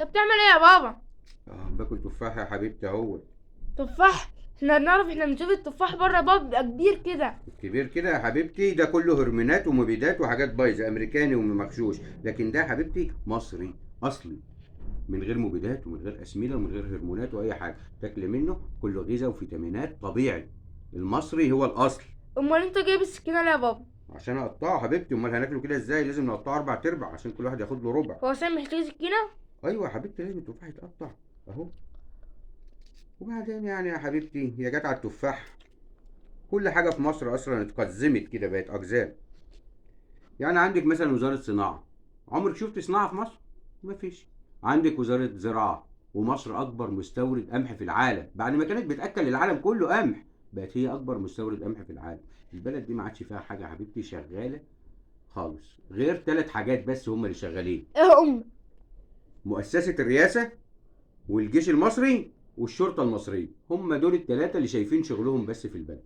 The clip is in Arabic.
انت بتعمل ايه يا بابا؟ باكل تفاح يا حبيبتي اهو. تفاح؟ احنا بنعرف، احنا بنشوف التفاح بره يا بابا بيبقى كبير كده. كبير كده يا حبيبتي، ده كله هرمونات ومبيدات وحاجات بايظه امريكاني ومغشوش، لكن ده يا حبيبتي مصري اصلي، من غير مبيدات ومن غير اسمده ومن غير هرمونات واي حاجه، تاكل منه كله غذاء وفيتامينات طبيعي. المصري هو الاصل. امال انت جايب السكينه ليه يا بابا؟ عشان اقطعه يا حبيبتي، امال هناكله كده ازاي؟ لازم نقطعه اربع ارباع عشان كل واحد ياخد له ربع. هو سامي محتاج سكينه؟ ايوه يا حبيبتي، لازم التفاح يتقطع اهو. وبعدين يعني يا حبيبتي هي جت على التفاح، كل حاجه في مصر اصلا اتقزمت كده بقت اقزام. يعني عندك مثلا وزاره صناعه، عمرك شفت صناعه في مصر؟ مفيش. عندك وزاره زراعه، ومصر اكبر مستورد قمح في العالم، بعد ما كانت بتاكل العالم كله قمح بقت هي اكبر مستورد قمح في العالم. البلد دي ما عادش فيها حاجه يا حبيبتي شغاله خالص، غير ثلاث حاجات بس هم اللي شغالين: ايه ام؟ مؤسسه الرئاسه، والجيش المصري، والشرطه المصريه. هم دول الثلاثه اللي شايفين شغلهم بس في البلد.